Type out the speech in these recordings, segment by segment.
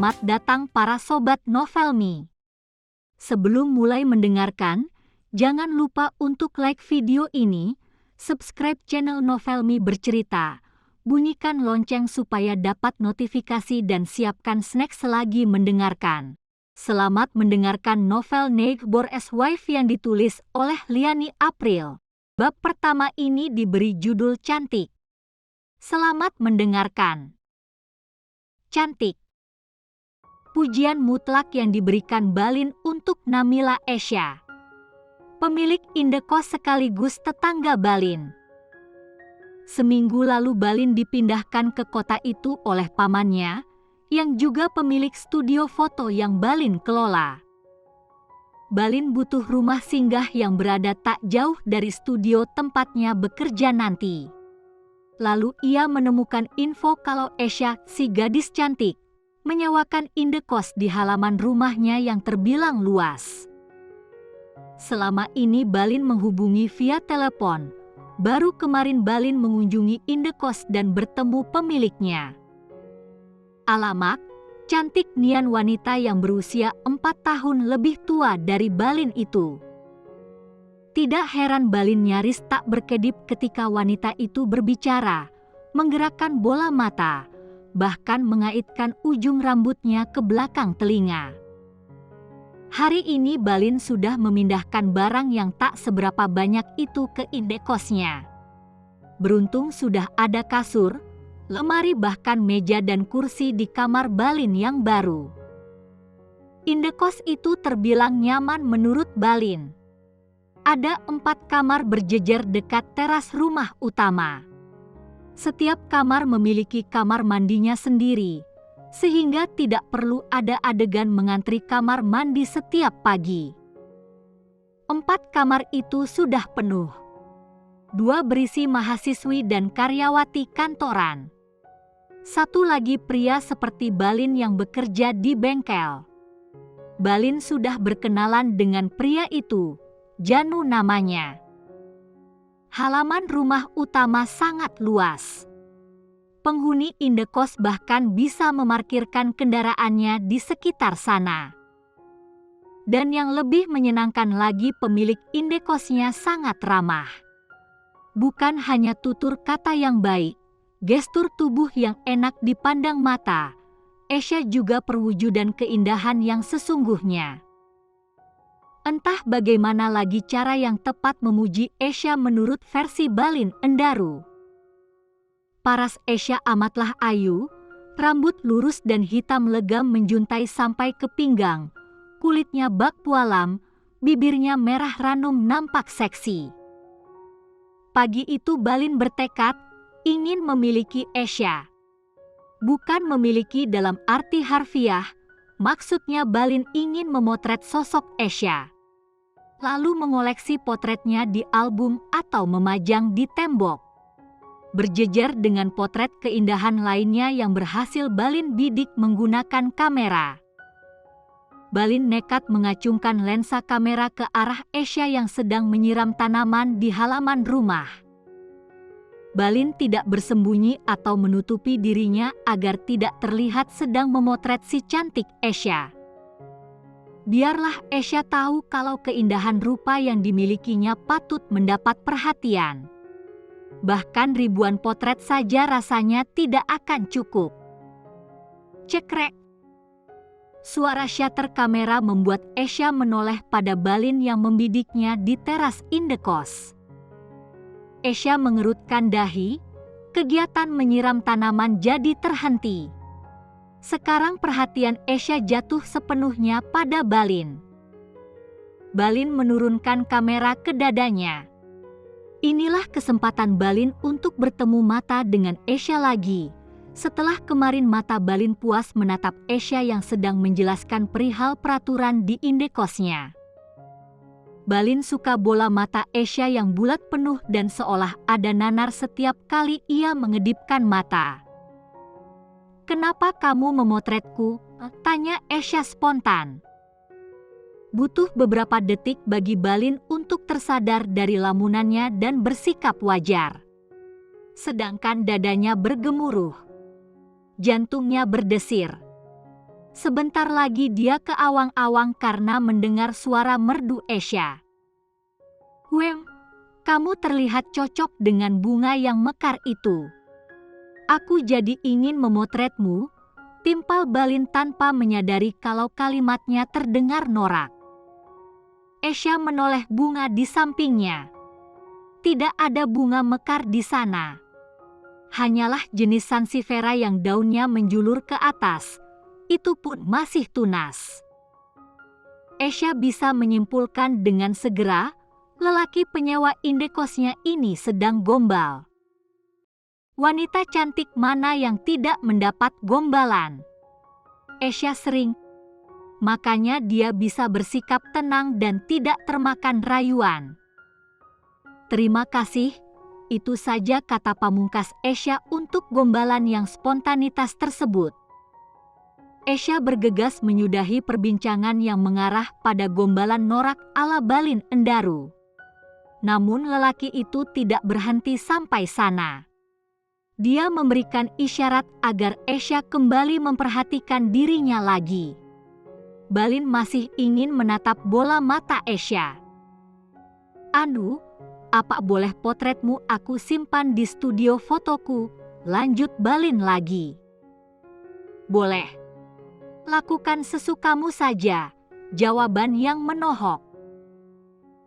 Selamat datang para sobat Novelmi. Sebelum mulai mendengarkan, jangan lupa untuk like video ini, subscribe channel Novelmi Bercerita, bunyikan lonceng supaya dapat notifikasi dan siapkan snack selagi mendengarkan. Selamat mendengarkan novel Neighbor as Wife yang ditulis oleh Liani April. Bab pertama ini diberi judul Cantik. Selamat mendengarkan. Cantik. Pujian mutlak yang diberikan Balin untuk Namila Esya, pemilik indekos sekaligus tetangga Balin. Seminggu lalu Balin dipindahkan ke kota itu oleh pamannya, yang juga pemilik studio foto yang Balin kelola. Balin butuh rumah singgah yang berada tak jauh dari studio tempatnya bekerja nanti. Lalu ia menemukan info kalau Esya, si gadis cantik, menyewakan indekos di halaman rumahnya yang terbilang luas. Selama ini Balin menghubungi via telepon. Baru kemarin Balin mengunjungi indekos dan bertemu pemiliknya. Alamak, cantik nian wanita yang berusia 4 tahun lebih tua dari Balin itu. Tidak heran Balin nyaris tak berkedip ketika wanita itu berbicara, menggerakkan bola mata, bahkan mengaitkan ujung rambutnya ke belakang telinga. Hari ini Balin sudah memindahkan barang yang tak seberapa banyak itu ke indekosnya. Beruntung sudah ada kasur, lemari bahkan meja dan kursi di kamar Balin yang baru. Indekos itu terbilang nyaman menurut Balin. Ada 4 kamar berjejer dekat teras rumah utama. Setiap kamar memiliki kamar mandinya sendiri, sehingga tidak perlu ada adegan mengantri kamar mandi setiap pagi. 4 kamar itu sudah penuh. 2 berisi mahasiswi dan karyawati kantoran. 1 lagi pria seperti Balin yang bekerja di bengkel. Balin sudah berkenalan dengan pria itu, Janu namanya. Halaman rumah utama sangat luas. Penghuni indekos bahkan bisa memarkirkan kendaraannya di sekitar sana. Dan yang lebih menyenangkan lagi, pemilik indekosnya sangat ramah. Bukan hanya tutur kata yang baik, gestur tubuh yang enak dipandang mata, Esya juga perwujudan keindahan yang sesungguhnya. Entah bagaimana lagi cara yang tepat memuji Esya menurut versi Balin Endaru. Paras Esya amatlah ayu, rambut lurus dan hitam legam menjuntai sampai ke pinggang, kulitnya bak pualam, bibirnya merah ranum nampak seksi. Pagi itu Balin bertekad ingin memiliki Esya. Bukan memiliki dalam arti harfiah, maksudnya Balin ingin memotret sosok Esya, lalu mengoleksi potretnya di album atau memajang di tembok, berjejer dengan potret keindahan lainnya yang berhasil Balin bidik menggunakan kamera. Balin nekat mengacungkan lensa kamera ke arah Esya yang sedang menyiram tanaman di halaman rumah. Balin tidak bersembunyi atau menutupi dirinya agar tidak terlihat sedang memotret si cantik Esya. Biarlah Esya tahu kalau keindahan rupa yang dimilikinya patut mendapat perhatian. Bahkan ribuan potret saja rasanya tidak akan cukup. Cekrek. Suara shutter kamera membuat Esya menoleh pada Balin yang membidiknya di teras indekos. Esya mengerutkan dahi, kegiatan menyiram tanaman jadi terhenti. Sekarang perhatian Esya jatuh sepenuhnya pada Balin. Balin menurunkan kamera ke dadanya. Inilah kesempatan Balin untuk bertemu mata dengan Esya lagi. Setelah kemarin mata Balin puas menatap Esya yang sedang menjelaskan perihal peraturan di indekosnya. Balin suka bola mata Esya yang bulat penuh dan seolah ada nanar setiap kali ia mengedipkan mata. "Kenapa kamu memotretku?" tanya Esya spontan. Butuh beberapa detik bagi Balin untuk tersadar dari lamunannya dan bersikap wajar. Sedangkan dadanya bergemuruh. Jantungnya berdesir. Sebentar lagi dia keawang-awang karena mendengar suara merdu Esha. "Wem, kamu terlihat cocok dengan bunga yang mekar itu. Aku jadi ingin memotretmu," timpal Balin tanpa menyadari kalau kalimatnya terdengar norak. Esha menoleh bunga di sampingnya. Tidak ada bunga mekar di sana. Hanyalah jenis sansevieria yang daunnya menjulur ke atas. Itu pun masih tunas. Esha bisa menyimpulkan dengan segera, lelaki penyewa indekosnya ini sedang gombal. Wanita cantik mana yang tidak mendapat gombalan? Esha sering, makanya dia bisa bersikap tenang dan tidak termakan rayuan. "Terima kasih," itu saja kata pamungkas Esha untuk gombalan yang spontanitas tersebut. Esha bergegas menyudahi perbincangan yang mengarah pada gombalan norak ala Balin Endaru. Namun lelaki itu tidak berhenti sampai sana. Dia memberikan isyarat agar Esha kembali memperhatikan dirinya lagi. Balin masih ingin menatap bola mata Esha. "Anu, apa boleh potretmu aku simpan di studio fotoku?" lanjut Balin lagi. "Boleh. Lakukan sesukamu saja," jawaban yang menohok.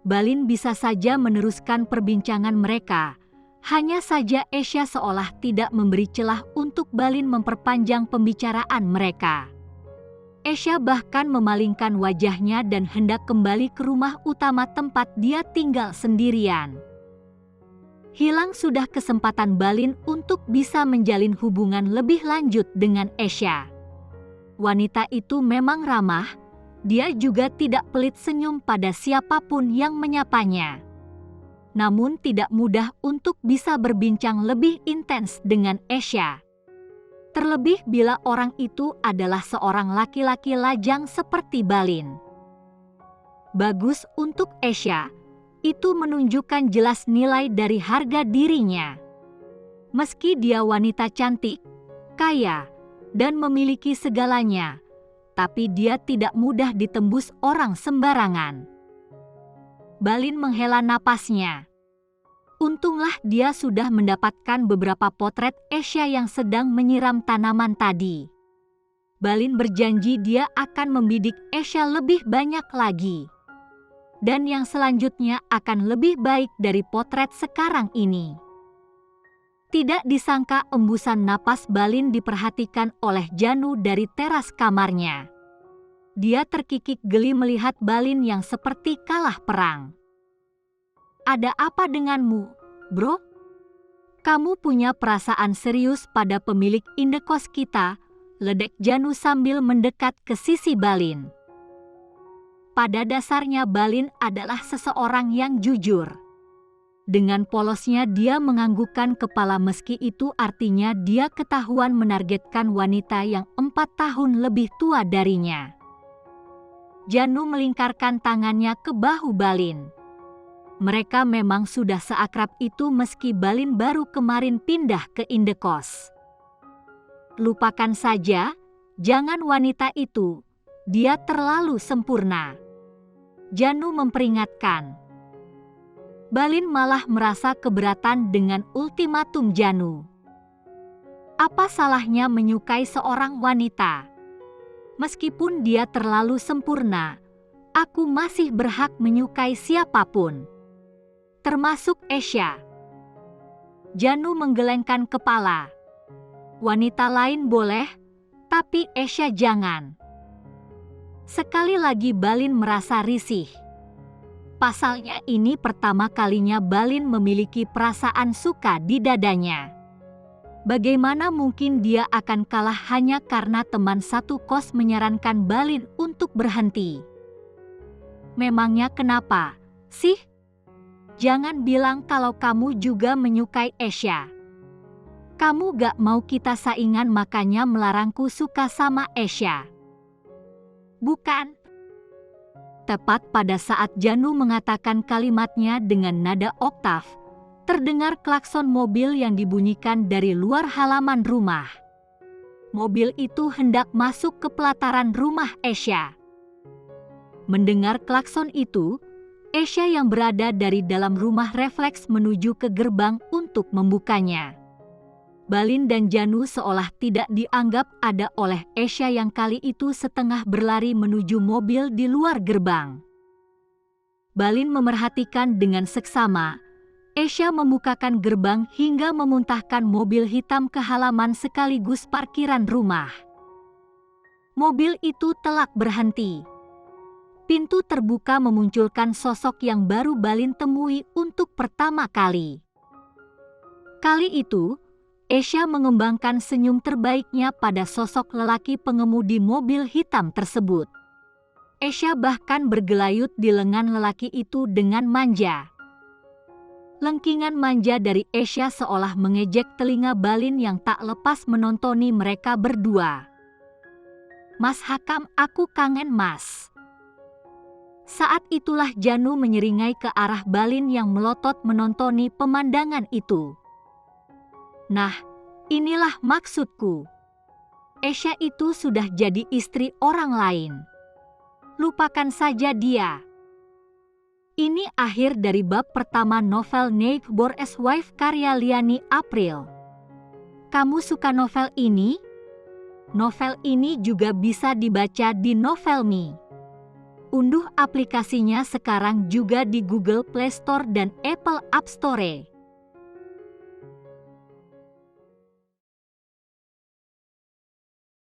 Balin bisa saja meneruskan perbincangan mereka. Hanya saja Esha seolah tidak memberi celah untuk Balin memperpanjang pembicaraan mereka. Esha bahkan memalingkan wajahnya dan hendak kembali ke rumah utama tempat dia tinggal sendirian. Hilang sudah kesempatan Balin untuk bisa menjalin hubungan lebih lanjut dengan Esha. Wanita itu memang ramah, dia juga tidak pelit senyum pada siapapun yang menyapanya. Namun tidak mudah untuk bisa berbincang lebih intens dengan Esha. Terlebih bila orang itu adalah seorang laki-laki lajang seperti Balin. Bagus untuk Esha, itu menunjukkan jelas nilai dari harga dirinya. Meski dia wanita cantik, kaya, dan memiliki segalanya, tapi dia tidak mudah ditembus orang sembarangan. Balin menghela napasnya. Untunglah dia sudah mendapatkan beberapa potret Esha yang sedang menyiram tanaman tadi. Balin berjanji dia akan membidik Esha lebih banyak lagi. Dan yang selanjutnya akan lebih baik dari potret sekarang ini. Tidak disangka embusan napas Balin diperhatikan oleh Janu dari teras kamarnya. Dia terkikik geli melihat Balin yang seperti kalah perang. "Ada apa denganmu, bro? Kamu punya perasaan serius pada pemilik indekos kita?" ledek Janu sambil mendekat ke sisi Balin. Pada dasarnya Balin adalah seseorang yang jujur. Dengan polosnya dia menganggukkan kepala meski itu artinya dia ketahuan menargetkan wanita yang 4 tahun lebih tua darinya. Janu melingkarkan tangannya ke bahu Balin. Mereka memang sudah seakrab itu meski Balin baru kemarin pindah ke indekos. "Lupakan saja, jangan wanita itu, dia terlalu sempurna," Janu memperingatkan. Balin malah merasa keberatan dengan ultimatum Janu. Apa salahnya menyukai seorang wanita? Meskipun dia terlalu sempurna, aku masih berhak menyukai siapapun, termasuk Esha. Janu menggelengkan kepala. Wanita lain boleh, tapi Esha jangan. Sekali lagi Balin merasa risih. Pasalnya ini pertama kalinya Balin memiliki perasaan suka di dadanya. Bagaimana mungkin dia akan kalah hanya karena teman satu kos menyarankan Balin untuk berhenti? Memangnya kenapa, sih? Jangan bilang kalau kamu juga menyukai Esha. Kamu gak mau kita saingan makanya melarangku suka sama Esha. Bukan? Tepat pada saat Janu mengatakan kalimatnya dengan nada oktav, terdengar klakson mobil yang dibunyikan dari luar halaman rumah. Mobil itu hendak masuk ke pelataran rumah Esha. Mendengar klakson itu, Esha yang berada dari dalam rumah refleks menuju ke gerbang untuk membukanya. Balin dan Janu seolah tidak dianggap ada oleh Esha yang kali itu setengah berlari menuju mobil di luar gerbang. Balin memerhatikan dengan seksama. Esha membukakan gerbang hingga memuntahkan mobil hitam ke halaman sekaligus parkiran rumah. Mobil itu telak berhenti. Pintu terbuka memunculkan sosok yang baru Balin temui untuk pertama kali. Kali itu, Esha mengembangkan senyum terbaiknya pada sosok lelaki pengemudi mobil hitam tersebut. Esha bahkan bergelayut di lengan lelaki itu dengan manja. Lengkingan manja dari Esha seolah mengejek telinga Balin yang tak lepas menontoni mereka berdua. "Mas Hakam, aku kangen Mas." Saat itulah Janu menyeringai ke arah Balin yang melotot menontoni pemandangan itu. "Nah, inilah maksudku. Esha itu sudah jadi istri orang lain. Lupakan saja dia." Ini akhir dari bab pertama novel Neighbor's Wife karya Liani April. Kamu suka novel ini? Novel ini juga bisa dibaca di Novelme. Unduh aplikasinya sekarang juga di Google Play Store dan Apple App Store.